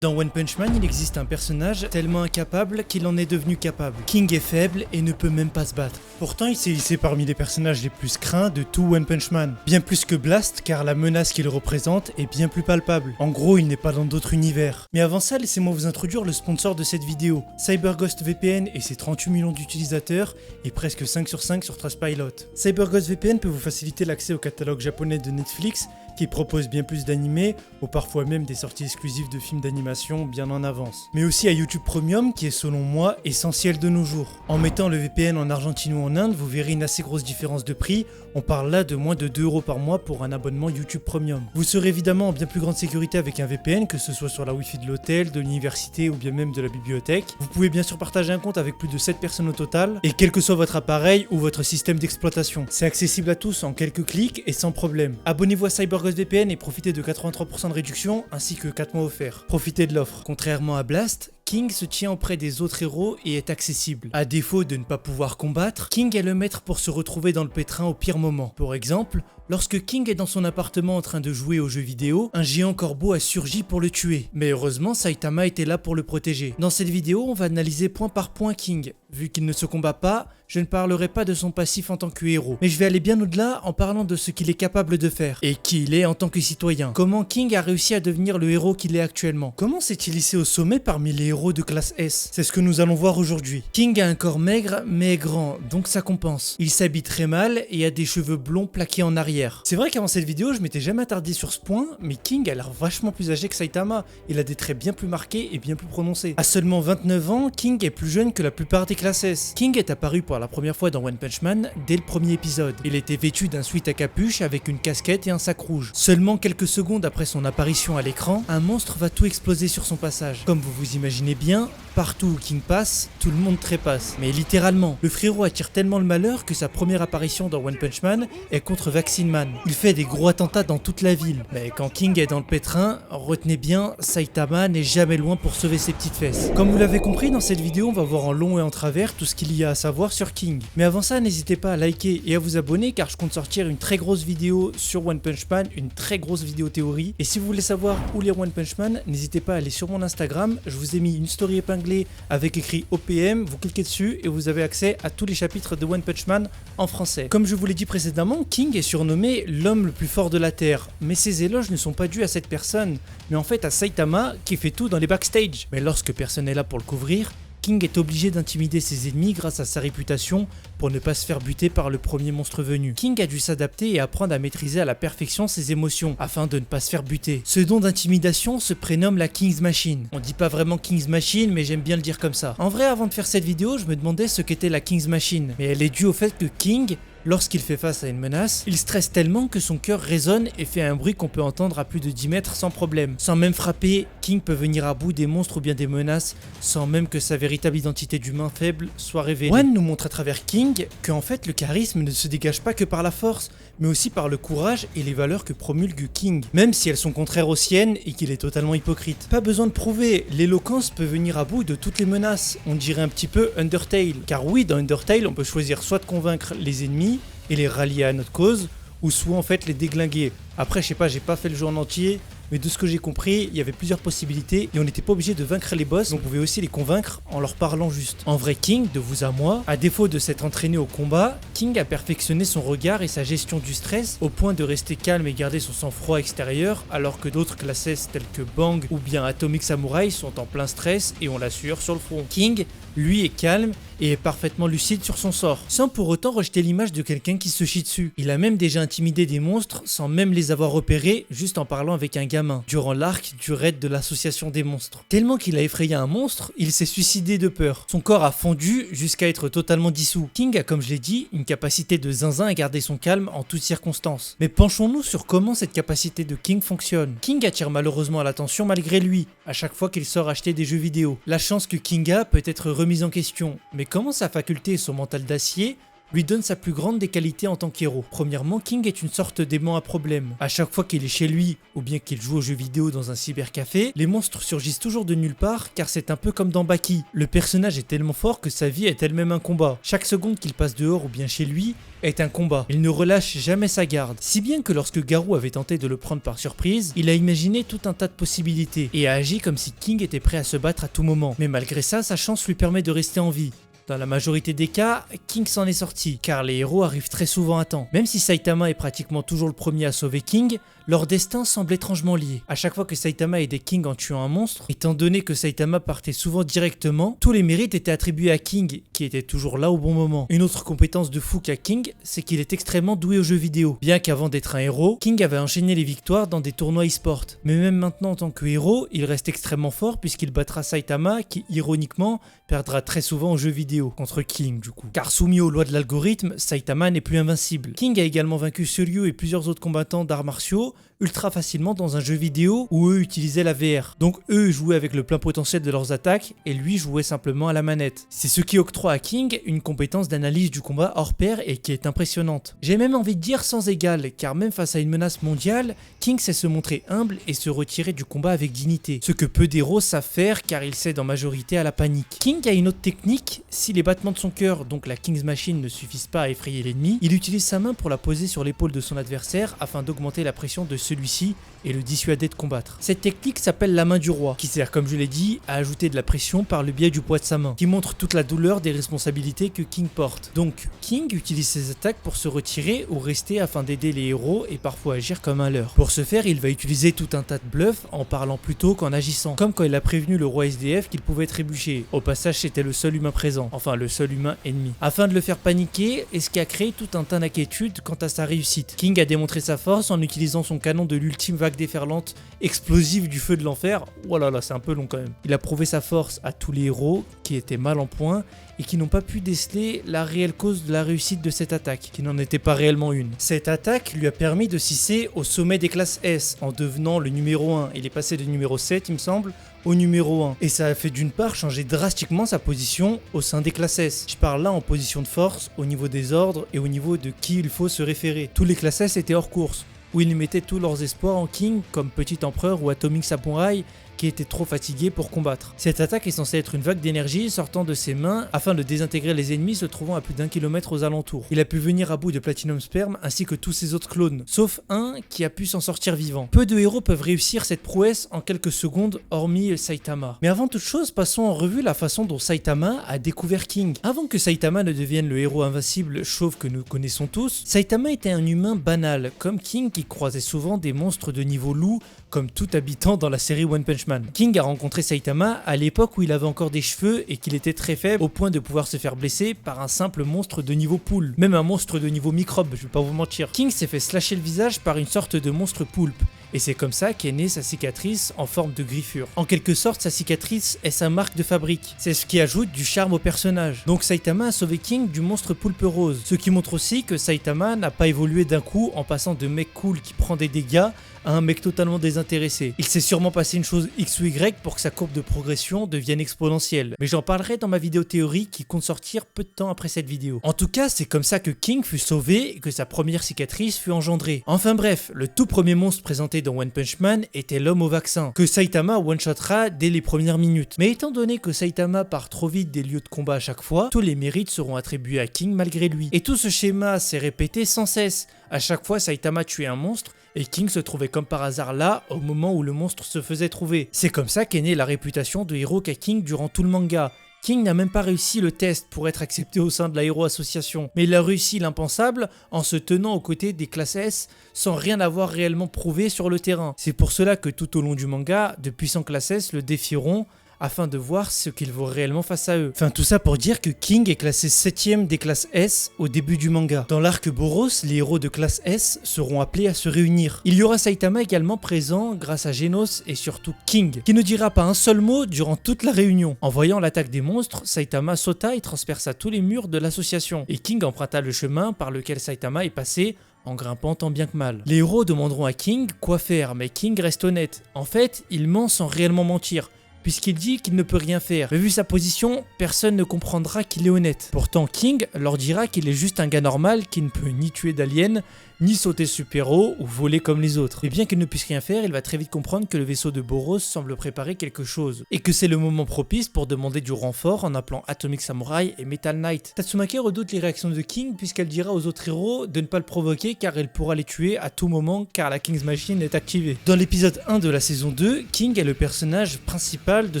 Dans One Punch Man, il existe un personnage tellement incapable qu'il en est devenu capable. King est faible et ne peut même pas se battre. Pourtant, il s'est hissé parmi les personnages les plus craints de tout One Punch Man. Bien plus que Blast, car la menace qu'il représente est bien plus palpable. En gros, il n'est pas dans d'autres univers. Mais avant ça, laissez-moi vous introduire le sponsor de cette vidéo. CyberGhost VPN et ses 38 millions d'utilisateurs et presque 5 sur 5 sur Trustpilot. CyberGhost VPN peut vous faciliter l'accès au catalogue japonais de Netflix, qui propose bien plus d'animés, ou parfois même des sorties exclusives de films d'animation bien en avance. Mais aussi à YouTube Premium, qui est selon moi essentiel de nos jours. En mettant le VPN en Argentine ou en Inde, vous verrez une assez grosse différence de prix. On parle là de moins de 2 € par mois pour un abonnement YouTube Premium. Vous serez évidemment en bien plus grande sécurité avec un VPN, que ce soit sur la Wi-Fi de l'hôtel, de l'université ou bien même de la bibliothèque. Vous pouvez bien sûr partager un compte avec plus de 7 personnes au total, et quel que soit votre appareil ou votre système d'exploitation. C'est accessible à tous en quelques clics et sans problème. Abonnez-vous à CyberGhost VPN et profitez de 83% de réduction ainsi que 4 mois offerts. Profitez de l'offre. Contrairement à Blast, King se tient auprès des autres héros et est accessible. À défaut de ne pas pouvoir combattre, King est le maître pour se retrouver dans le pétrin au pire moment. Pour exemple, lorsque King est dans son appartement en train de jouer aux jeux vidéo, un géant corbeau a surgi pour le tuer. Mais heureusement, Saitama était là pour le protéger. Dans cette vidéo, on va analyser point par point King. Vu qu'il ne se combat pas, je ne parlerai pas de son passif en tant que héros, mais je vais aller bien au-delà en parlant de ce qu'il est capable de faire, et qui il est en tant que citoyen. Comment King a réussi à devenir le héros qu'il est actuellement. Comment s'est-il hissé au sommet parmi les héros de classe S? C'est ce que nous allons voir aujourd'hui. King a un corps maigre mais grand, donc ça compense. Il s'habille très mal et a des cheveux blonds plaqués en arrière. C'est vrai qu'avant cette vidéo, je m'étais jamais attardé sur ce point, mais King a l'air vachement plus âgé que Saitama. Il a des traits bien plus marqués et bien plus prononcés. À seulement 29 ans, King est plus jeune que la plupart des classes S. King est apparu pour la première fois dans One Punch Man dès le premier épisode. Il était vêtu d'un sweat à capuche avec une casquette et un sac rouge. Seulement quelques secondes après son apparition à l'écran, un monstre va tout exploser sur son passage. Comme vous vous imaginez bien, partout où King passe, tout le monde trépasse. Mais littéralement, le frérot attire tellement le malheur que sa première apparition dans One Punch Man est contre Vaccine Man. Il fait des gros attentats dans toute la ville. Mais quand King est dans le pétrin, retenez bien, Saitama n'est jamais loin pour sauver ses petites fesses. Comme vous l'avez compris, dans cette vidéo, on va voir en long et en travers tout ce qu'il y a à savoir sur King. Mais avant ça, n'hésitez pas à liker et à vous abonner car je compte sortir une très grosse vidéo sur One Punch Man, une très grosse vidéo théorie. Et si vous voulez savoir où lire One Punch Man, n'hésitez pas à aller sur mon Instagram. Je vous ai mis une story épinglée avec écrit OPM, vous cliquez dessus et vous avez accès à tous les chapitres de One Punch Man en français. Comme je vous l'ai dit précédemment, King est surnommé l'homme le plus fort de la Terre. Mais ces éloges ne sont pas dus à cette personne, mais en fait à Saitama qui fait tout dans les backstage. Mais lorsque personne n'est là pour le couvrir, King est obligé d'intimider ses ennemis grâce à sa réputation pour ne pas se faire buter par le premier monstre venu. King a dû s'adapter et apprendre à maîtriser à la perfection ses émotions afin de ne pas se faire buter. Ce don d'intimidation se prénomme la King's Machine. On dit pas vraiment King's Machine, mais j'aime bien le dire comme ça. En vrai, avant de faire cette vidéo, je me demandais ce qu'était la King's Machine, mais elle est due au fait que King, lorsqu'il fait face à une menace, il stresse tellement que son cœur résonne et fait un bruit qu'on peut entendre à plus de 10 mètres sans problème. Sans même frapper, King peut venir à bout des monstres ou bien des menaces sans même que sa véritable identité d'humain faible soit révélée. One nous montre à travers King que en fait le charisme ne se dégage pas que par la force, mais aussi par le courage et les valeurs que promulgue King, même si elles sont contraires aux siennes et qu'il est totalement hypocrite. Pas besoin de prouver, l'éloquence peut venir à bout de toutes les menaces, on dirait un petit peu Undertale. Car oui, dans Undertale, on peut choisir soit de convaincre les ennemis et les rallier à notre cause, ou soit en fait les déglinguer. Après, je sais pas, j'ai pas fait le jeu en entier, mais de ce que j'ai compris, il y avait plusieurs possibilités et on n'était pas obligé de vaincre les boss, donc on pouvait aussi les convaincre en leur parlant juste. En vrai, King, de vous à moi, à défaut de s'être entraîné au combat, King a perfectionné son regard et sa gestion du stress au point de rester calme et garder son sang-froid extérieur, alors que d'autres classes S telles que Bang ou bien Atomic Samurai sont en plein stress et ont la sueur sur le front. King, lui, est calme et est parfaitement lucide sur son sort, sans pour autant rejeter l'image de quelqu'un qui se chie dessus. Il a même déjà intimidé des monstres sans même les avoir repérés, juste en parlant avec un gamin, durant l'arc du raid de l'association des monstres. Tellement qu'il a effrayé un monstre, il s'est suicidé de peur. Son corps a fondu jusqu'à être totalement dissous. King a, comme je l'ai dit, une capacité de zinzin à garder son calme en toutes circonstances. Mais penchons-nous sur comment cette capacité de King fonctionne. King attire malheureusement l'attention malgré lui, à chaque fois qu'il sort acheter des jeux vidéo. La chance que King a peut être remise en question, mais comment sa faculté et son mental d'acier lui donne sa plus grande des qualités en tant qu'héros. Premièrement, King est une sorte d'aimant à problème. À chaque fois qu'il est chez lui, ou bien qu'il joue aux jeux vidéo dans un cybercafé, les monstres surgissent toujours de nulle part, car c'est un peu comme dans Baki. Le personnage est tellement fort que sa vie est elle-même un combat. Chaque seconde qu'il passe dehors ou bien chez lui est un combat. Il ne relâche jamais sa garde. Si bien que lorsque Garou avait tenté de le prendre par surprise, il a imaginé tout un tas de possibilités et a agi comme si King était prêt à se battre à tout moment. Mais malgré ça, sa chance lui permet de rester en vie. Dans la majorité des cas, King s'en est sorti, car les héros arrivent très souvent à temps. Même si Saitama est pratiquement toujours le premier à sauver King, leur destin semble étrangement lié. À chaque fois que Saitama aidait King en tuant un monstre, étant donné que Saitama partait souvent directement, tous les mérites étaient attribués à King, qui était toujours là au bon moment. Une autre compétence de fou qu'a King, c'est qu'il est extrêmement doué aux jeux vidéo. Bien qu'avant d'être un héros, King avait enchaîné les victoires dans des tournois e-sport. Mais même maintenant en tant que héros, il reste extrêmement fort puisqu'il battra Saitama, qui ironiquement perdra très souvent aux jeux vidéo, contre King du coup. Car soumis aux lois de l'algorithme, Saitama n'est plus invincible. King a également vaincu Suryu et plusieurs autres combattants d'arts martiaux ultra facilement dans un jeu vidéo où eux utilisaient la VR. Donc eux jouaient avec le plein potentiel de leurs attaques et lui jouait simplement à la manette. C'est ce qui octroie à King une compétence d'analyse du combat hors pair et qui est impressionnante. J'ai même envie de dire sans égal, car même face à une menace mondiale, King sait se montrer humble et se retirer du combat avec dignité. Ce que peu d'héros savent faire car il cède en majorité à la panique. King a une autre technique, si les battements de son cœur, donc la King's Machine, ne suffisent pas à effrayer l'ennemi, il utilise sa main pour la poser sur l'épaule de son adversaire afin d'augmenter la pression de celui-ci et le dissuader de combattre. Cette technique s'appelle la main du roi, qui sert, comme je l'ai dit, à ajouter de la pression par le biais du poids de sa main, qui montre toute la douleur des responsabilités que King porte. Donc, King utilise ses attaques pour se retirer ou rester afin d'aider les héros et parfois agir comme un leurre. Pour ce faire, il va utiliser tout un tas de bluffs en parlant plutôt qu'en agissant, comme quand il a prévenu le roi SDF qu'il pouvait trébucher. Au passage, c'était le seul humain présent, enfin le seul humain ennemi, afin de le faire paniquer, et ce qui a créé tout un tas d'inquiétudes quant à sa réussite. King a démontré sa force en utilisant son canon de l'ultime vague déferlante explosive du feu de l'enfer. Oh là là, c'est un peu long quand même. Il a prouvé sa force à tous les héros qui étaient mal en point et qui n'ont pas pu déceler la réelle cause de la réussite de cette attaque, qui n'en était pas réellement une. Cette attaque lui a permis de s'hisser au sommet des classes S en devenant le numéro 1. Il est passé de numéro 7, il me semble, au numéro 1. Et ça a fait d'une part changer drastiquement sa position au sein des classes S. Je parle là en position de force, au niveau des ordres et au niveau de qui il faut se référer. Tous les classes S étaient hors course, où ils mettaient tous leurs espoirs en King, comme Petit Empereur ou Atomic Samurai, qui était trop fatigué pour combattre. Cette attaque est censée être une vague d'énergie sortant de ses mains afin de désintégrer les ennemis se trouvant à plus d'1 kilomètre aux alentours. Il a pu venir à bout de Platinum Sperm ainsi que tous ses autres clones, sauf un qui a pu s'en sortir vivant. Peu de héros peuvent réussir cette prouesse en quelques secondes, hormis Saitama. Mais avant toute chose, passons en revue la façon dont Saitama a découvert King. Avant que Saitama ne devienne le héros invincible chauve que nous connaissons tous, Saitama était un humain banal, comme King qui croisait souvent des monstres de niveau loup, comme tout habitant dans la série One Punch Man. King a rencontré Saitama à l'époque où il avait encore des cheveux et qu'il était très faible au point de pouvoir se faire blesser par un simple monstre de niveau poule, même un monstre de niveau microbe, je vais pas vous mentir. King s'est fait slasher le visage par une sorte de monstre poulpe. Et c'est comme ça qu'est née sa cicatrice en forme de griffure. En quelque sorte, sa cicatrice est sa marque de fabrique. C'est ce qui ajoute du charme au personnage. Donc Saitama a sauvé King du monstre poulpe rose. Ce qui montre aussi que Saitama n'a pas évolué d'un coup en passant de mec cool qui prend des dégâts à un mec totalement désintéressé. Il s'est sûrement passé une chose X ou Y pour que sa courbe de progression devienne exponentielle. Mais j'en parlerai dans ma vidéo théorie qui compte sortir peu de temps après cette vidéo. En tout cas, c'est comme ça que King fut sauvé et que sa première cicatrice fut engendrée. Enfin bref, le tout premier monstre présenté dans One Punch Man était l'homme au vaccin, que Saitama one-shotera dès les premières minutes. Mais étant donné que Saitama part trop vite des lieux de combat à chaque fois, tous les mérites seront attribués à King malgré lui. Et tout ce schéma s'est répété sans cesse. À chaque fois, Saitama tuait un monstre et King se trouvait comme par hasard là au moment où le monstre se faisait trouver. C'est comme ça qu'est née la réputation de héros qu'a King durant tout le manga. King n'a même pas réussi le test pour être accepté au sein de la Hero Association, mais il a réussi l'impensable en se tenant aux côtés des classes S sans rien avoir réellement prouvé sur le terrain. C'est pour cela que tout au long du manga, de puissants classes S le défieront afin de voir ce qu'il vaut réellement face à eux. Enfin tout ça pour dire que King est classé 7ème des classes S au début du manga. Dans l'arc Boros, les héros de classe S seront appelés à se réunir. Il y aura Saitama également présent grâce à Genos et surtout King, qui ne dira pas un seul mot durant toute la réunion. En voyant l'attaque des monstres, Saitama sauta et transperça tous les murs de l'association, et King emprunta le chemin par lequel Saitama est passé en grimpant tant bien que mal. Les héros demanderont à King quoi faire, mais King reste honnête. En fait, il ment sans réellement mentir, puisqu'il dit qu'il ne peut rien faire. Mais vu sa position, personne ne comprendra qu'il est honnête. Pourtant King leur dira qu'il est juste un gars normal qui ne peut ni tuer d'aliens, ni sauter super-héros ou voler comme les autres. Mais bien qu'il ne puisse rien faire, il va très vite comprendre que le vaisseau de Boros semble préparer quelque chose, et que c'est le moment propice pour demander du renfort en appelant Atomic Samurai et Metal Knight. Tatsumaki redoute les réactions de King puisqu'elle dira aux autres héros de ne pas le provoquer car elle pourra les tuer à tout moment car la King's Machine est activée. Dans l'épisode 1 de la saison 2, King est le personnage principal de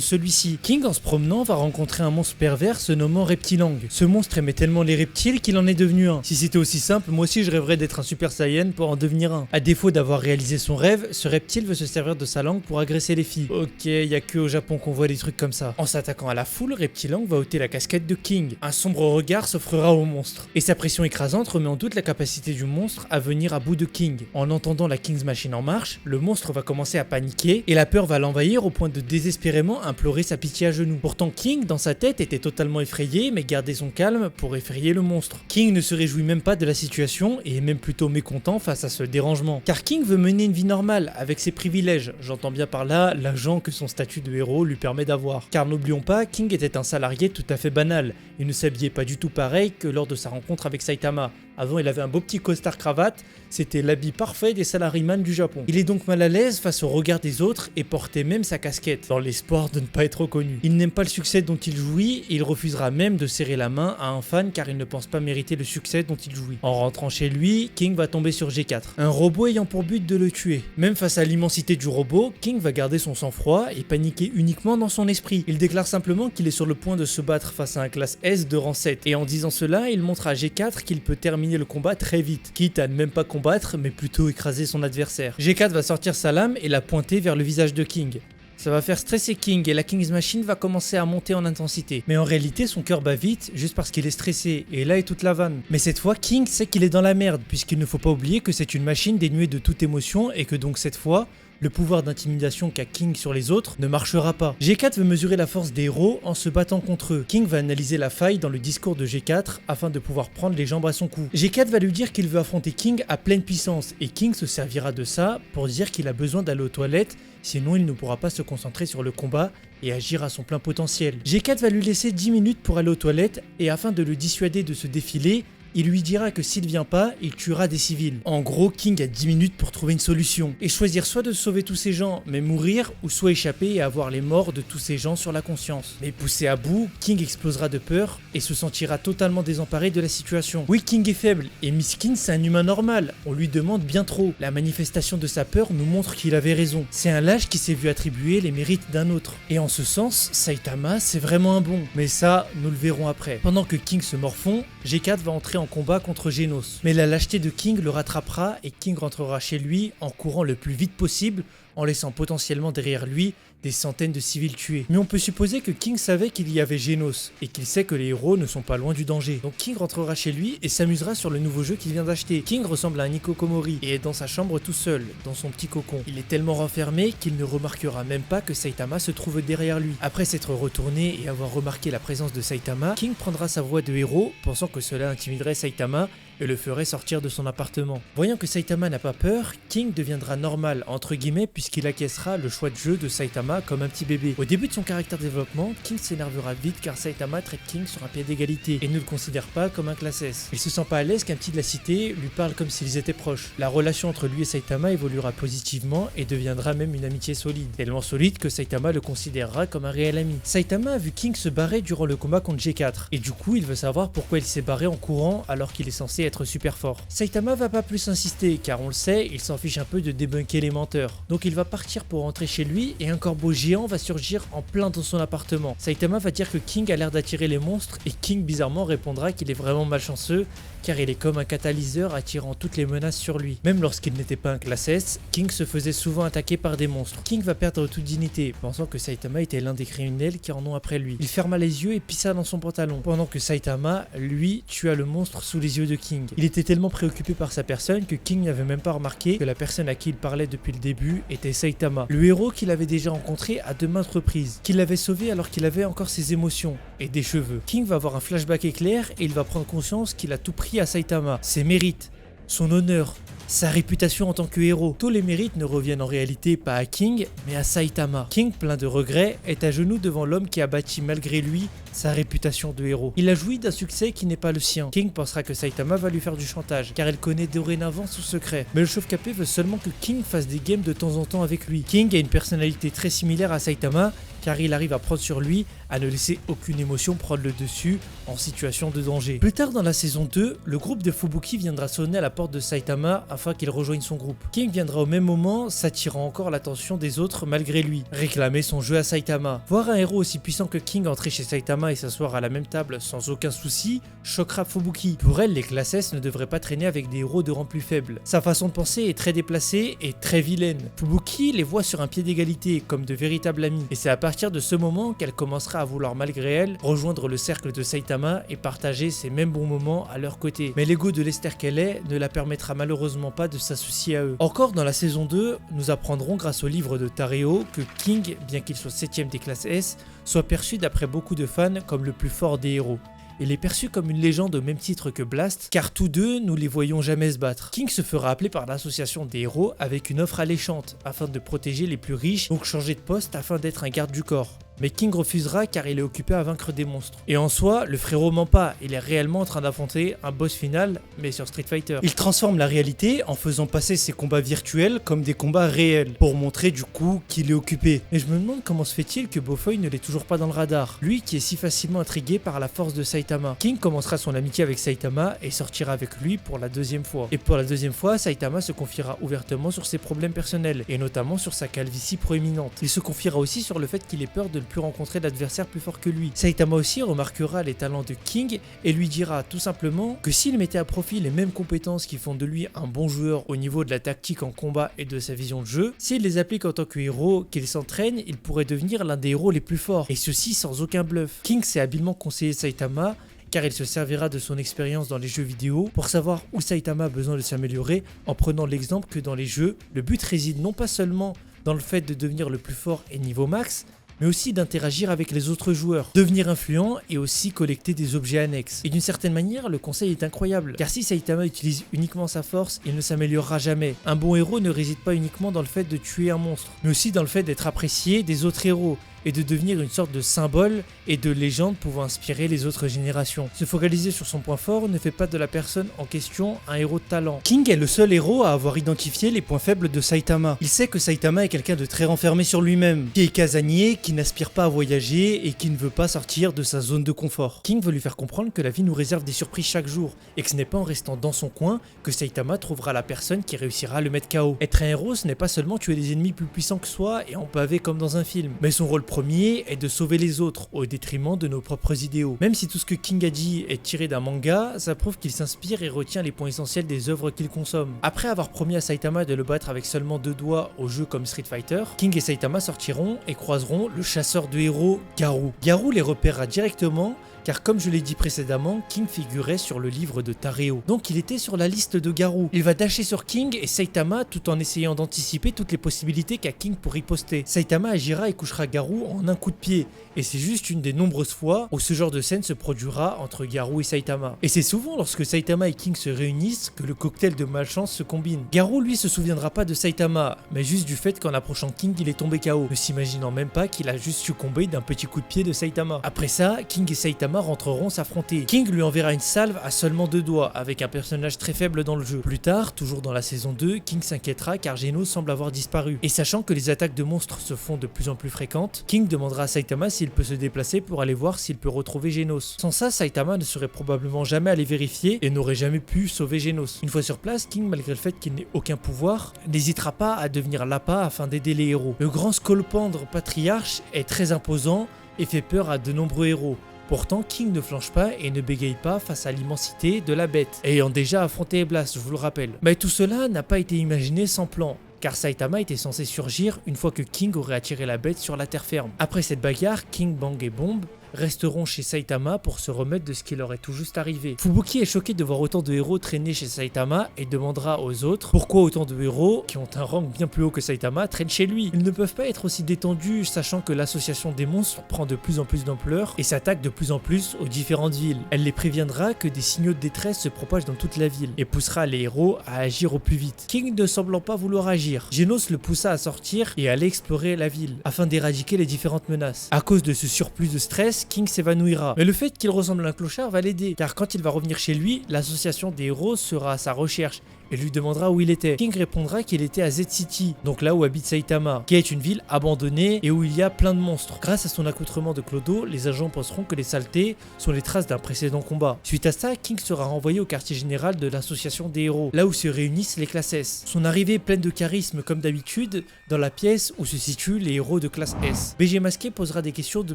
celui-ci. King, en se promenant, va rencontrer un monstre pervers se nommant Reptilang. Ce monstre aimait tellement les reptiles qu'il en est devenu un. Si c'était aussi simple, moi aussi je rêverais d'être un Super Saiyan pour en devenir un. À défaut d'avoir réalisé son rêve, ce reptile veut se servir de sa langue pour agresser les filles. Ok, y a que au Japon qu'on voit des trucs comme ça. En s'attaquant à la foule, Reptilang va ôter la casquette de King. Un sombre regard s'offrira au monstre. Et sa pression écrasante remet en doute la capacité du monstre à venir à bout de King. En entendant la King's Machine en marche, le monstre va commencer à paniquer et la peur va l'envahir au point de désespérément implorer sa pitié à genoux. Pourtant King, dans sa tête, était totalement effrayé mais gardait son calme pour effrayer le monstre. King ne se réjouit même pas de la situation et est même plutôt mécontent face à ce dérangement. Car King veut mener une vie normale avec ses privilèges. J'entends bien par là l'argent que son statut de héros lui permet d'avoir. Car n'oublions pas, King était un salarié tout à fait banal. Il ne s'habillait pas du tout pareil que lors de sa rencontre avec Saitama. Avant, il avait un beau petit costard cravate, c'était l'habit parfait des salariman du Japon. Il est donc mal à l'aise face au regard des autres et portait même sa casquette, dans l'espoir de ne pas être reconnu. Il n'aime pas le succès dont il jouit et il refusera même de serrer la main à un fan car il ne pense pas mériter le succès dont il jouit. En rentrant chez lui, King va tomber sur G4, un robot ayant pour but de le tuer. Même face à l'immensité du robot, King va garder son sang-froid et paniquer uniquement dans son esprit. Il déclare simplement qu'il est sur le point de se battre face à un classe S de rang 7 et en disant cela, il montre à G4 qu'il peut terminer le combat très vite, quitte à ne même pas combattre mais plutôt écraser son adversaire. G4 va sortir sa lame et la pointer vers le visage de King. Ça va faire stresser King et la King's Machine va commencer à monter en intensité. Mais en réalité, son cœur bat vite juste parce qu'il est stressé, et là est toute la vanne. Mais cette fois, King sait qu'il est dans la merde, puisqu'il ne faut pas oublier que c'est une machine dénuée de toute émotion et que donc cette fois, le pouvoir d'intimidation qu'a King sur les autres ne marchera pas. G4 veut mesurer la force des héros en se battant contre eux. King va analyser la faille dans le discours de G4 afin de pouvoir prendre les jambes à son cou. G4 va lui dire qu'il veut affronter King à pleine puissance et King se servira de ça pour dire qu'il a besoin d'aller aux toilettes, sinon il ne pourra pas se concentrer sur le combat et agir à son plein potentiel. G4 va lui laisser 10 minutes pour aller aux toilettes et afin de le dissuader de se défiler, il lui dira que s'il vient pas, il tuera des civils. En gros, King a 10 minutes pour trouver une solution et choisir soit de sauver tous ces gens mais mourir ou soit échapper et avoir les morts de tous ces gens sur la conscience. Mais poussé à bout, King explosera de peur et se sentira totalement désemparé de la situation. Oui, King est faible et Miskin c'est un humain normal, on lui demande bien trop. La manifestation de sa peur nous montre qu'il avait raison. C'est un lâche qui s'est vu attribuer les mérites d'un autre. Et en ce sens, Saitama c'est vraiment un bon. Mais ça, nous le verrons après. Pendant que King se morfond, G4 va entrer en combat contre Genos. Mais la lâcheté de King le rattrapera et King rentrera chez lui en courant le plus vite possible, en laissant potentiellement derrière lui des centaines de civils tués. Mais on peut supposer que King savait qu'il y avait Genos et qu'il sait que les héros ne sont pas loin du danger. Donc King rentrera chez lui et s'amusera sur le nouveau jeu qu'il vient d'acheter. King ressemble à un Ikokomori et est dans sa chambre tout seul, dans son petit cocon. Il est tellement renfermé qu'il ne remarquera même pas que Saitama se trouve derrière lui. Après s'être retourné et avoir remarqué la présence de Saitama, King prendra sa voix de héros, pensant que cela intimiderait Saitama et le ferait sortir de son appartement. Voyant que Saitama n'a pas peur, King deviendra normal entre guillemets puisqu'il acquiescera le choix de jeu de Saitama comme un petit bébé. Au début de son caractère développement, King s'énervera vite car Saitama traite King sur un pied d'égalité et ne le considère pas comme un classe S. Il se sent pas à l'aise qu'un petit de la cité lui parle comme s'ils étaient proches. La relation entre lui et Saitama évoluera positivement et deviendra même une amitié solide. Tellement solide que Saitama le considérera comme un réel ami. Saitama a vu King se barrer durant le combat contre G4 et du coup il veut savoir pourquoi il s'est barré en courant alors qu'il est censé être super fort. Saitama va pas plus insister car on le sait, il s'en fiche un peu de débunker les menteurs. Donc il va partir pour rentrer chez lui et un corbeau géant va surgir en plein dans son appartement. Saitama va dire que King a l'air d'attirer les monstres et King bizarrement répondra qu'il est vraiment malchanceux car il est comme un catalyseur attirant toutes les menaces sur lui. Même lorsqu'il n'était pas un classe S, King se faisait souvent attaquer par des monstres. King va perdre toute dignité, pensant que Saitama était l'un des criminels qui en ont après lui. Il ferma les yeux et pissa dans son pantalon, pendant que Saitama, lui, tua le monstre sous les yeux de King. Il était tellement préoccupé par sa personne que King n'avait même pas remarqué que la personne à qui il parlait depuis le début était Saitama, le héros qu'il avait déjà rencontré à de maintes reprises, qu'il l'avait sauvé alors qu'il avait encore ses émotions et des cheveux. King va avoir un flashback éclair et il va prendre conscience qu'il a tout pris à Saitama, ses mérites, son honneur, sa réputation en tant que héros. Tous les mérites ne reviennent en réalité pas à King, mais à Saitama. King, plein de regrets, est à genoux devant l'homme qui a bâti malgré lui sa réputation de héros. Il a joui d'un succès qui n'est pas le sien. King pensera que Saitama va lui faire du chantage, car elle connaît dorénavant son secret. Mais le chauve capé veut seulement que King fasse des games de temps en temps avec lui. King a une personnalité très similaire à Saitama, car il arrive à prendre sur lui, à ne laisser aucune émotion prendre le dessus en situation de danger. Plus tard dans la saison 2, le groupe de Fubuki viendra sonner à la porte de Saitama afin qu'il rejoigne son groupe. King viendra au même moment, s'attirant encore l'attention des autres malgré lui, réclamer son jeu à Saitama. Voir un héros aussi puissant que King entrer chez Saitama et s'asseoir à la même table sans aucun souci, choquera Fubuki. Pour elle, les classes S ne devraient pas traîner avec des héros de rang plus faible. Sa façon de penser est très déplacée et très vilaine. Fubuki les voit sur un pied d'égalité, comme de véritables amis, et c'est à partir de ce moment qu'elle commencera à vouloir malgré elle rejoindre le cercle de Saitama et partager ces mêmes bons moments à leur côté. Mais l'ego de Lester qu'elle est ne la permettra malheureusement pas de s'associer à eux. Encore dans la saison 2, nous apprendrons grâce au livre de Tareo que King, bien qu'il soit 7ème des classes S, soit perçu d'après beaucoup de fans comme le plus fort des héros. Il est perçu comme une légende au même titre que Blast, car tous deux, nous les voyons jamais se battre. King se fera appeler par l'association des héros avec une offre alléchante, afin de protéger les plus riches, donc changer de poste afin d'être un garde du corps. Mais King refusera car il est occupé à vaincre des monstres. Et en soi, le frérot ment pas, il est réellement en train d'affronter un boss final, mais sur Street Fighter. Il transforme la réalité en faisant passer ses combats virtuels comme des combats réels, pour montrer du coup qu'il est occupé. Mais je me demande comment se fait-il que Bofeuille ne l'est toujours pas dans le radar, lui qui est si facilement intrigué par la force de Saitama. King commencera son amitié avec Saitama et sortira avec lui pour la deuxième fois. Et pour la deuxième fois, Saitama se confiera ouvertement sur ses problèmes personnels, et notamment sur sa calvitie proéminente. Il se confiera aussi sur le fait qu'il ait peur de plus rencontrer d'adversaire plus fort que lui. Saitama aussi remarquera les talents de King et lui dira tout simplement que s'il mettait à profit les mêmes compétences qui font de lui un bon joueur au niveau de la tactique en combat et de sa vision de jeu, s'il les applique en tant que héros, qu'il s'entraîne, il pourrait devenir l'un des héros les plus forts, et ceci sans aucun bluff. King s'est habilement conseillé Saitama, car il se servira de son expérience dans les jeux vidéo pour savoir où Saitama a besoin de s'améliorer, en prenant l'exemple que dans les jeux, le but réside non pas seulement dans le fait de devenir le plus fort et niveau max, mais aussi d'interagir avec les autres joueurs, devenir influent et aussi collecter des objets annexes. Et d'une certaine manière, le conseil est incroyable, car si Saitama utilise uniquement sa force, il ne s'améliorera jamais. Un bon héros ne réside pas uniquement dans le fait de tuer un monstre, mais aussi dans le fait d'être apprécié des autres héros, et de devenir une sorte de symbole et de légende pouvant inspirer les autres générations. Se focaliser sur son point fort ne fait pas de la personne en question un héros de talent. King est le seul héros à avoir identifié les points faibles de Saitama. Il sait que Saitama est quelqu'un de très renfermé sur lui-même, qui est casanier, qui n'aspire pas à voyager et qui ne veut pas sortir de sa zone de confort. King veut lui faire comprendre que la vie nous réserve des surprises chaque jour, et que ce n'est pas en restant dans son coin que Saitama trouvera la personne qui réussira à le mettre KO. Être un héros, ce n'est pas seulement tuer des ennemis plus puissants que soi et en pavé comme dans un film, mais son rôle premier est de sauver les autres au détriment de nos propres idéaux. Même si tout ce que King a dit est tiré d'un manga, ça prouve qu'il s'inspire et retient les points essentiels des œuvres qu'il consomme. Après avoir promis à Saitama de le battre avec seulement 2 doigts au jeu comme Street Fighter, King et Saitama sortiront et croiseront le chasseur de héros Garou. Garou les repérera directement, car comme je l'ai dit précédemment, King figurait sur le livre de Tareo. Donc il était sur la liste de Garou. Il va dasher sur King et Saitama tout en essayant d'anticiper toutes les possibilités qu'a King pour riposter. Saitama agira et couchera Garou en un coup de pied, et c'est juste une des nombreuses fois où ce genre de scène se produira entre Garou et Saitama. Et c'est souvent lorsque Saitama et King se réunissent que le cocktail de malchance se combine. Garou lui se souviendra pas de Saitama, mais juste du fait qu'en approchant King il est tombé KO, ne s'imaginant même pas qu'il a juste succombé d'un petit coup de pied de Saitama. Après ça, King et Saitama rentreront s'affronter. King lui enverra une salve à seulement 2 doigts, avec un personnage très faible dans le jeu. Plus tard, toujours dans la saison 2, King s'inquiétera car Genos semble avoir disparu. Et sachant que les attaques de monstres se font de plus en plus fréquentes, King demandera à Saitama s'il peut se déplacer pour aller voir s'il peut retrouver Genos. Sans ça, Saitama ne serait probablement jamais allé vérifier et n'aurait jamais pu sauver Genos. Une fois sur place, King, malgré le fait qu'il n'ait aucun pouvoir, n'hésitera pas à devenir l'appât afin d'aider les héros. Le grand scolopendre patriarche est très imposant et fait peur à de nombreux héros. Pourtant, King ne flanche pas et ne bégaye pas face à l'immensité de la bête, ayant déjà affronté Blast, je vous le rappelle. Mais tout cela n'a pas été imaginé sans plan, car Saitama était censé surgir une fois que King aurait attiré la bête sur la terre ferme. Après cette bagarre, King, Bang et Bomb resteront chez Saitama pour se remettre de ce qui leur est tout juste arrivé. Fubuki est choqué de voir autant de héros traîner chez Saitama et demandera aux autres pourquoi autant de héros, qui ont un rang bien plus haut que Saitama, traînent chez lui. Ils ne peuvent pas être aussi détendus, sachant que l'association des monstres prend de plus en plus d'ampleur et s'attaque de plus en plus aux différentes villes. Elle les préviendra que des signaux de détresse se propagent dans toute la ville et poussera les héros à agir au plus vite. King ne semblant pas vouloir agir, Genos le poussa à sortir et à aller explorer la ville afin d'éradiquer les différentes menaces. À cause de ce surplus de stress, King s'évanouira. Mais le fait qu'il ressemble à un clochard va l'aider, car quand il va revenir chez lui, l'association des héros sera à sa recherche et lui demandera où il était. King répondra qu'il était à Z-City, donc là où habite Saitama, qui est une ville abandonnée et où il y a plein de monstres. Grâce à son accoutrement de clodo, les agents penseront que les saletés sont les traces d'un précédent combat. Suite à ça, King sera renvoyé au quartier général de l'association des héros, là où se réunissent les classes S. Son arrivée pleine de charisme comme d'habitude, dans la pièce où se situent les héros de classe S. BG Masqué posera des questions de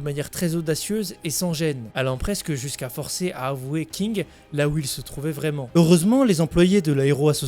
manière très audacieuse et sans gêne, allant presque jusqu'à forcer à avouer King là où il se trouvait vraiment. Heureusement, les employés de la Hero Association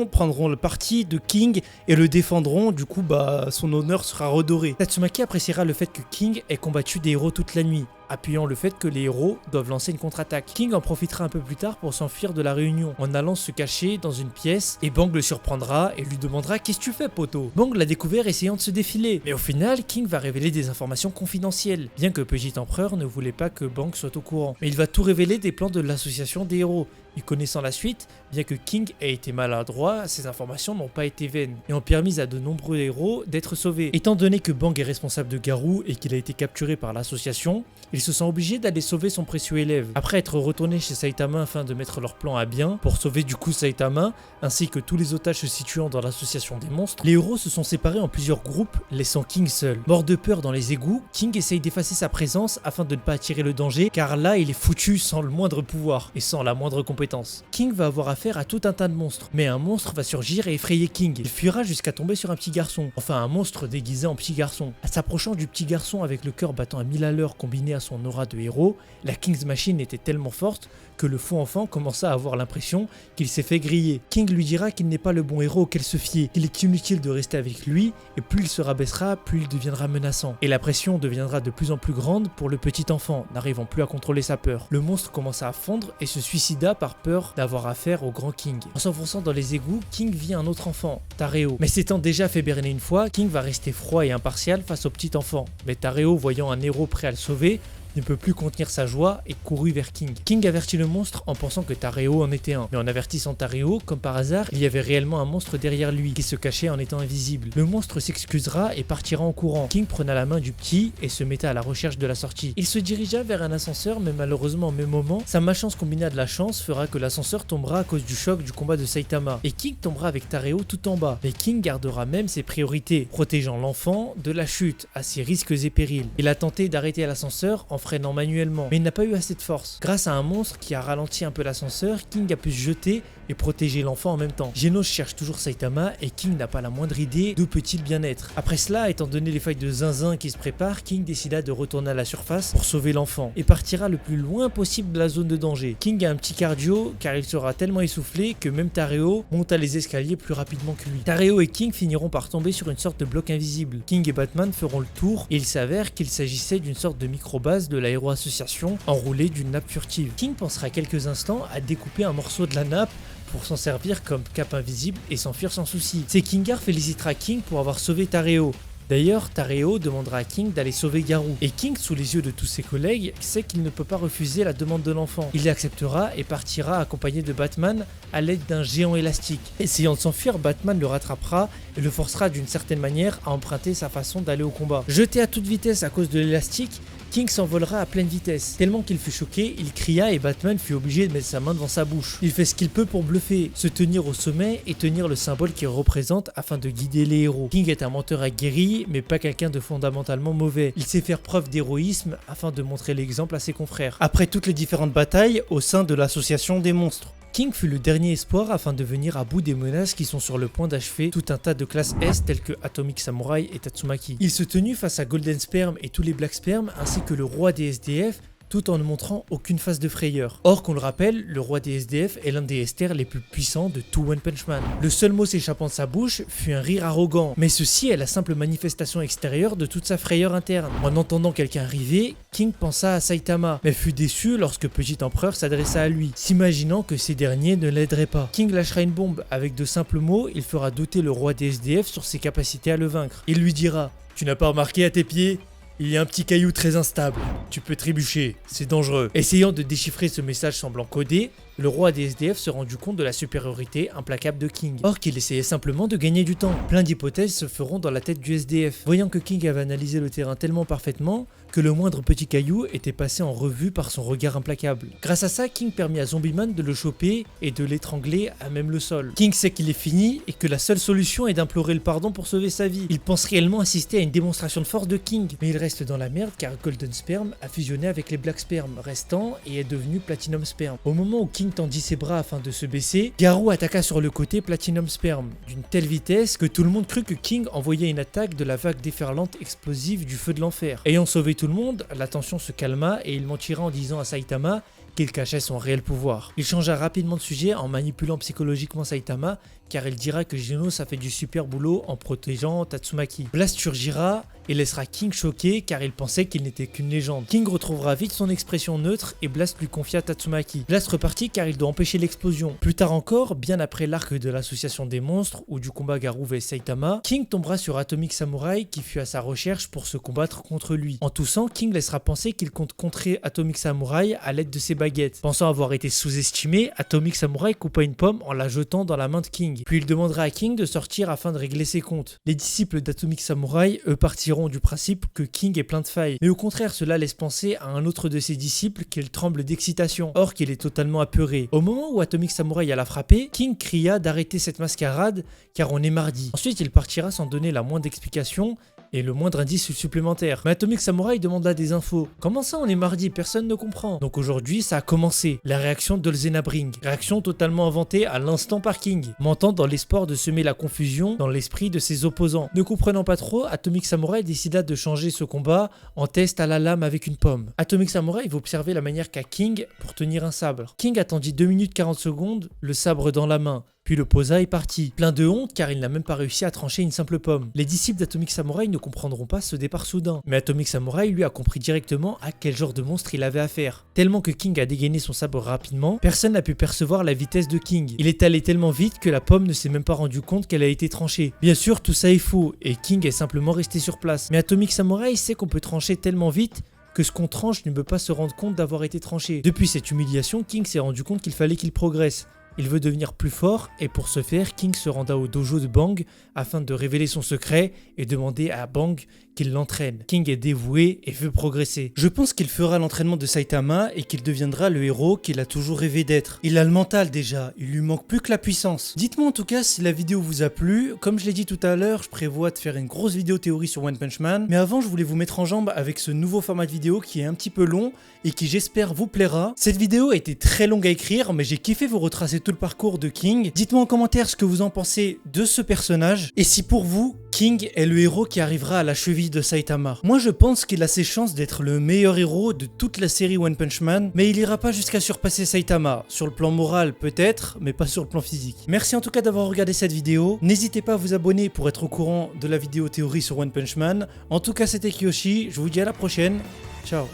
prendront le parti de King et le défendront, du coup son honneur sera redoré. Tatsumaki appréciera le fait que King ait combattu des héros toute la nuit, appuyant le fait que les héros doivent lancer une contre-attaque. King en profitera un peu plus tard pour s'enfuir de la réunion, en allant se cacher dans une pièce, et Bang le surprendra et lui demandera « Qu'est-ce que tu fais, poto ?» Bang l'a découvert essayant de se défiler, mais au final, King va révéler des informations confidentielles, bien que Petit Empereur ne voulait pas que Bang soit au courant. Mais il va tout révéler des plans de l'association des héros, et connaissant la suite, bien que King ait été maladroit, ces informations n'ont pas été vaines, et ont permis à de nombreux héros d'être sauvés. Étant donné que Bang est responsable de Garou et qu'il a été capturé par l'association, il se sent obligé d'aller sauver son précieux élève. Après être retourné chez Saitama afin de mettre leur plan à bien, pour sauver du coup Saitama, ainsi que tous les otages se situant dans l'association des monstres, les héros se sont séparés en plusieurs groupes, laissant King seul. Mort de peur dans les égouts, King essaye d'effacer sa présence afin de ne pas attirer le danger, car là il est foutu sans le moindre pouvoir et sans la moindre compétence. King va avoir affaire à tout un tas de monstres, mais un monstre va surgir et effrayer King. Il fuira jusqu'à tomber sur un petit garçon, enfin un monstre déguisé en petit garçon. À s'approchant du petit garçon avec le cœur battant à 1000 à l'heure combiné à son aura de héros, la King's Machine était tellement forte que le faux enfant commença à avoir l'impression qu'il s'est fait griller. King lui dira qu'il n'est pas le bon héros auquel se fier, qu'il est inutile de rester avec lui, et plus il se rabaissera, plus il deviendra menaçant. Et la pression deviendra de plus en plus grande pour le petit enfant, n'arrivant plus à contrôler sa peur. Le monstre commença à fondre et se suicida par peur d'avoir affaire au grand King. En s'enfonçant dans les égouts, King vit un autre enfant, Tareo. Mais s'étant déjà fait berner une fois, King va rester froid et impartial face au petit enfant. Mais Tareo, voyant un héros prêt à le sauver, ne peut plus contenir sa joie et courut vers King. King avertit le monstre en pensant que Tareo en était un. Mais en avertissant Tareo, comme par hasard, il y avait réellement un monstre derrière lui qui se cachait en étant invisible. Le monstre s'excusera et partira en courant. King prena la main du petit et se mettait à la recherche de la sortie. Il se dirigea vers un ascenseur, mais malheureusement au même moment, sa malchance combinée à de la chance fera que l'ascenseur tombera à cause du choc du combat de Saitama. Et King tombera avec Tareo tout en bas. Mais King gardera même ses priorités, protégeant l'enfant de la chute à ses risques et périls. Il a tenté d'arrêter l'ascenseur en freinant manuellement, mais il n'a pas eu assez de force. Grâce à un monstre qui a ralenti un peu l'ascenseur, King a pu se jeter et protéger l'enfant en même temps. Genos cherche toujours Saitama et King n'a pas la moindre idée d'où peut-il bien être. Après cela, étant donné les failles de zinzin qui se préparent, King décida de retourner à la surface pour sauver l'enfant et partira le plus loin possible de la zone de danger. King a un petit cardio car il sera tellement essoufflé que même Tareo monta les escaliers plus rapidement que lui. Tareo et King finiront par tomber sur une sorte de bloc invisible. King et Batman feront le tour et il s'avère qu'il s'agissait d'une sorte de micro-base de la Hero Association enroulée d'une nappe furtive. King pensera quelques instants à découper un morceau de la nappe pour s'en servir comme cape invisible et s'enfuir sans souci. C'est Kingar félicitera King pour avoir sauvé Tareo. D'ailleurs, Tareo demandera à King d'aller sauver Garou. Et King, sous les yeux de tous ses collègues, sait qu'il ne peut pas refuser la demande de l'enfant. Il acceptera et partira accompagné de Batman à l'aide d'un géant élastique. Essayant de s'enfuir, Batman le rattrapera et le forcera d'une certaine manière à emprunter sa façon d'aller au combat. Jeté à toute vitesse à cause de l'élastique, King s'envolera à pleine vitesse. Tellement qu'il fut choqué, il cria et Batman fut obligé de mettre sa main devant sa bouche. Il fait ce qu'il peut pour bluffer, se tenir au sommet et tenir le symbole qu'il représente afin de guider les héros. King est un menteur aguerri, mais pas quelqu'un de fondamentalement mauvais. Il sait faire preuve d'héroïsme afin de montrer l'exemple à ses confrères. Après toutes les différentes batailles au sein de l'association des monstres, King fut le dernier espoir afin de venir à bout des menaces qui sont sur le point d'achever tout un tas de classes S telles que Atomic Samurai et Tatsumaki. Il se tenut face à Golden Sperm et tous les Black Sperm ainsi que le roi des SDF tout en ne montrant aucune phase de frayeur. Or, qu'on le rappelle, le roi des SDF est l'un des STR les plus puissants de tout One Punch Man. Le seul mot s'échappant de sa bouche fut un rire arrogant, mais ceci est la simple manifestation extérieure de toute sa frayeur interne. En entendant quelqu'un arriver, King pensa à Saitama, mais fut déçu lorsque Petit Empereur s'adressa à lui, s'imaginant que ces derniers ne l'aideraient pas. King lâchera une bombe, avec de simples mots, il fera douter le roi des SDF sur ses capacités à le vaincre. Il lui dira « Tu n'as pas remarqué à tes pieds ? Il y a un petit caillou très instable. Tu peux trébucher, c'est dangereux. » Essayant de déchiffrer ce message semblant codé, le roi des SDF se rendit compte de la supériorité implacable de King. Or qu'il essayait simplement de gagner du temps. Plein d'hypothèses se feront dans la tête du SDF. Voyant que King avait analysé le terrain tellement parfaitement que le moindre petit caillou était passé en revue par son regard implacable. Grâce à ça, King permit à Zombie-Man de le choper et de l'étrangler à même le sol. King sait qu'il est fini et que la seule solution est d'implorer le pardon pour sauver sa vie. Il pense réellement assister à une démonstration de force de King, mais il reste dans la merde car Golden Sperm a fusionné avec les Black Sperm restants et est devenu Platinum Sperm. Au moment où King tendit ses bras afin de se baisser, Garou attaqua sur le côté Platinum Sperm d'une telle vitesse que tout le monde crut que King envoyait une attaque de la vague déferlante explosive du feu de l'enfer. Ayant sauvé tout le monde, la tension se calma et il mentira en disant à Saitama qu'il cachait son réel pouvoir. Il changea rapidement de sujet en manipulant psychologiquement Saitama car il dira que Genos a fait du super boulot en protégeant Tatsumaki. Blast surgira et laissera King choqué car il pensait qu'il n'était qu'une légende. King retrouvera vite son expression neutre et Blast lui confia Tatsumaki. Blast repartit car il doit empêcher l'explosion. Plus tard encore, bien après l'arc de l'association des monstres ou du combat Garou vs Saitama, King tombera sur Atomic Samurai qui fut à sa recherche pour se combattre contre lui. En toussant, King laissera penser qu'il compte contrer Atomic Samurai à l'aide de ses baguettes. Pensant avoir été sous-estimé, Atomic Samurai coupa une pomme en la jetant dans la main de King. Puis il demandera à King de sortir afin de régler ses comptes. Les disciples d'Atomic Samurai, eux, partiront du principe que King est plein de failles. Mais au contraire, cela laisse penser à un autre de ses disciples qu'il tremble d'excitation, or qu'il est totalement apeuré. Au moment où Atomic Samurai alla frapper, King cria d'arrêter cette mascarade car on est mardi. Ensuite, il partira sans donner la moindre explication et le moindre indice supplémentaire. Mais Atomic Samurai demanda des infos. Comment ça on est mardi? Personne ne comprend. Donc aujourd'hui ça a commencé. La réaction d'Olzena Bring. Réaction totalement inventée à l'instant par King, mentant dans l'espoir de semer la confusion dans l'esprit de ses opposants. Ne comprenant pas trop, Atomic Samurai décida de changer ce combat en test à la lame avec une pomme. Atomic Samurai va observer la manière qu'a King pour tenir un sabre. King attendit 2 minutes 40 secondes, le sabre dans la main. Puis le posa et partit, plein de honte car il n'a même pas réussi à trancher une simple pomme. Les disciples d'Atomic Samurai ne comprendront pas ce départ soudain, mais Atomic Samurai lui a compris directement à quel genre de monstre il avait affaire. Tellement que King a dégainé son sabre rapidement, personne n'a pu percevoir la vitesse de King. Il est allé tellement vite que la pomme ne s'est même pas rendu compte qu'elle a été tranchée. Bien sûr, tout ça est faux et King est simplement resté sur place. Mais Atomic Samurai sait qu'on peut trancher tellement vite que ce qu'on tranche ne peut pas se rendre compte d'avoir été tranché. Depuis cette humiliation, King s'est rendu compte qu'il fallait qu'il progresse. Il veut devenir plus fort et pour ce faire, King se renda au dojo de Bang afin de révéler son secret et demander à Bang qu'il l'entraîne. King est dévoué et veut progresser. Je pense qu'il fera l'entraînement de Saitama et qu'il deviendra le héros qu'il a toujours rêvé d'être. Il a le mental déjà, il lui manque plus que la puissance. Dites-moi en tout cas si la vidéo vous a plu. Comme je l'ai dit tout à l'heure, je prévois de faire une grosse vidéo théorie sur One Punch Man. Mais avant, je voulais vous mettre en jambe avec ce nouveau format de vidéo qui est un petit peu long et qui j'espère vous plaira. Cette vidéo a été très longue à écrire, mais j'ai kiffé vous retracer tout le parcours de King. Dites-moi en commentaire ce que vous en pensez de ce personnage et si pour vous, King est le héros qui arrivera à la cheville de Saitama. Moi je pense qu'il a ses chances d'être le meilleur héros de toute la série One Punch Man, mais il ira pas jusqu'à surpasser Saitama. Sur le plan moral peut-être, mais pas sur le plan physique. Merci en tout cas d'avoir regardé cette vidéo. N'hésitez pas à vous abonner pour être au courant de la vidéo théorie sur One Punch Man. En tout cas c'était Kyoshi, je vous dis à la prochaine. Ciao.